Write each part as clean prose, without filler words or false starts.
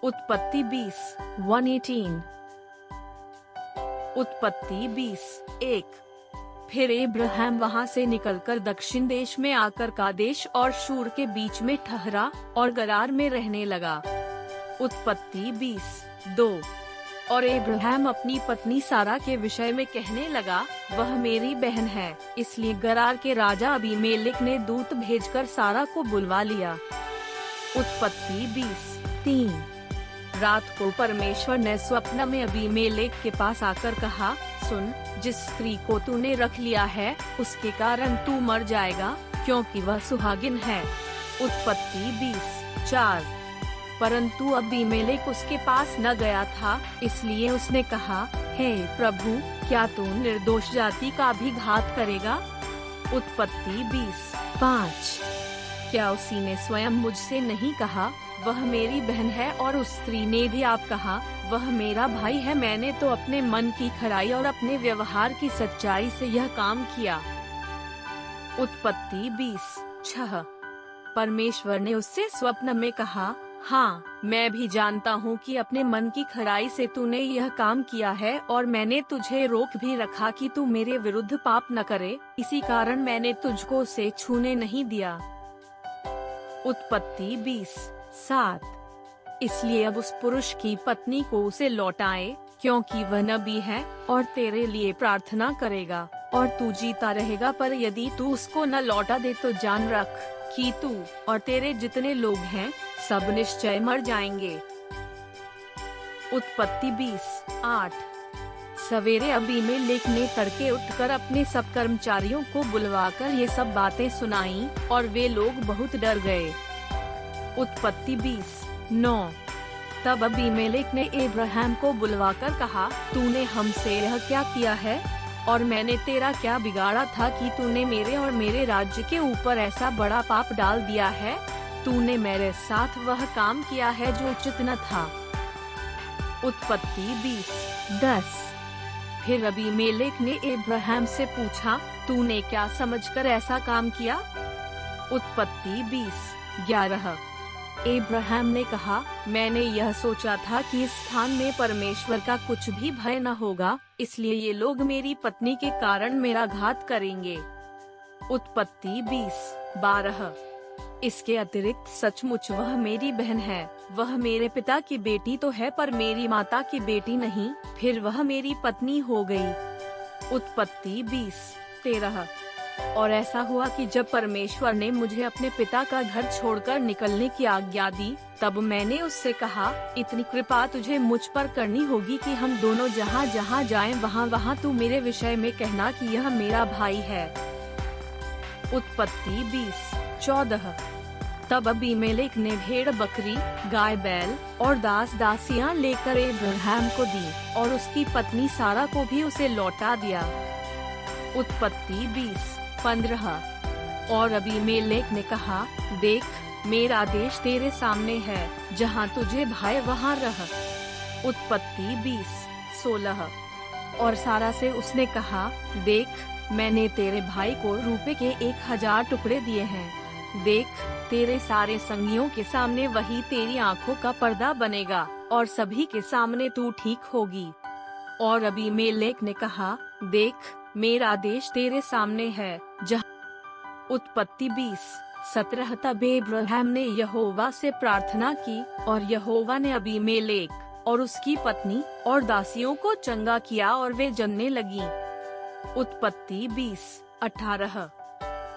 उत्पत्ति 20:118। उत्पत्ति 20:1। फिर अब्राहम वहां से निकलकर दक्षिण देश में आकर कादेश और शूर के बीच में ठहरा और गरार में रहने लगा। उत्पत्ति 20:2। और अब्राहम अपनी पत्नी सारा के विषय में कहने लगा, वह मेरी बहन है, इसलिए गरार के राजा अबीमेलेक ने दूत भेजकर सारा को बुलवा लिया। उत्पत्ति 20:3। रात को परमेश्वर ने स्वप्न में अबीमेलेक के पास आकर कहा, सुन, जिस स्त्री को तूने रख लिया है उसके कारण तू मर जाएगा, क्योंकि वह सुहागिन है। उत्पत्ति 20:4। परंतु अबीमेलेक उसके पास न गया था, इसलिए उसने कहा, हे प्रभु, क्या तू निर्दोष जाति का भी घात करेगा? उत्पत्ति 20:5। क्या उसी ने स्वयं मुझसे नहीं कहा, वह मेरी बहन है, और उस स्त्री ने भी आप कहा, वह मेरा भाई है? मैंने तो अपने मन की खराई और अपने व्यवहार की सच्चाई से यह काम किया। उत्पत्ति 20:6। परमेश्वर ने उससे स्वप्न में कहा, हाँ, मैं भी जानता हूँ कि अपने मन की खराई से तूने यह काम किया है, और मैंने तुझे रोक भी रखा कि तू मेरे विरुद्ध पाप न करे, इसी कारण मैंने तुझको उसे छूने नहीं दिया। उत्पत्ति 20:7। इसलिए अब उस पुरुष की पत्नी को उसे लौटाए, क्योंकि वह नबी है और तेरे लिए प्रार्थना करेगा, और तू जीता रहेगा। पर यदि तू उसको न लौटा दे तो जान रख कि तू और तेरे जितने लोग हैं सब निश्चय मर जाएंगे। उत्पत्ति 20:8। सवेरे अबीमेलेक ने तड़के उठकर अपने सब कर्मचारियों को बुलवाकर ये सब बातें सुनाईं, और वे लोग बहुत डर गए। उत्पत्ति 20:9। तब अबीमेलेक ने अब्राहम को बुलवाकर कहा, तूने हमसे यह क्या किया है, और मैंने तेरा क्या बिगाड़ा था कि तूने मेरे और मेरे राज्य के ऊपर ऐसा बड़ा पाप डाल दिया है? तूने मेरे साथ वह काम किया है जो उचित न था। उत्पत्ति 20:10। फिर अबीमेलेक ने अब्राहम से पूछा, तूने क्या समझकर ऐसा काम किया? उत्पत्ति 20:11। अब्राहम ने कहा, मैंने यह सोचा था कि इस स्थान में परमेश्वर का कुछ भी भय न होगा, इसलिए ये लोग मेरी पत्नी के कारण मेरा घात करेंगे। उत्पत्ति 20:12। इसके अतिरिक्त सचमुच वह मेरी बहन है, वह मेरे पिता की बेटी तो है पर मेरी माता की बेटी नहीं, फिर वह मेरी पत्नी हो गई। उत्पत्ति 20:13। और ऐसा हुआ कि जब परमेश्वर ने मुझे अपने पिता का घर छोड़कर निकलने की आज्ञा दी, तब मैंने उससे कहा, इतनी कृपा तुझे मुझ पर करनी होगी कि हम दोनों जहाँ जहाँ जाएं वहाँ तू मेरे विषय में कहना कि यह मेरा भाई है। उत्पत्ति 20:14। तब अबीमेलेक ने भेड़ बकरी, गाय बैल और दास दासियां लेकर अब्राहम को दी, और उसकी पत्नी सारा को भी उसे लौटा दिया। उत्पत्ति 20:15। और अबीमेलेक ने कहा, देख, मेरा देश तेरे सामने है, जहाँ तुझे भाई वहाँ रह। उत्पत्ति 20:16। और सारा से उसने कहा, देख, मैंने तेरे भाई को रूपे के 1000 टुकड़े दिए हैं, देख, तेरे सारे संगियों के सामने वही तेरी आँखों का पर्दा बनेगा, और सभी के सामने तू ठीक होगी। और अबीमेलेक ने कहा, देख, मेरा देश तेरे सामने है, जहाँ। उत्पत्ति 20:17। तब अब्राहम ने यहोवा से प्रार्थना की, और यहोवा ने अबीमेलेक और उसकी पत्नी और दासियों को चंगा किया, और वे जनने लगी। उत्पत्ति 20:18।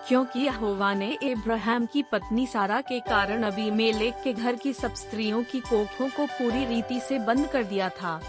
क्योंकि यहोवा ने अब्राहम की पत्नी सारा के कारण अबीमेलेक के घर की सब स्त्रियों की कोखों को पूरी रीति से बंद कर दिया था।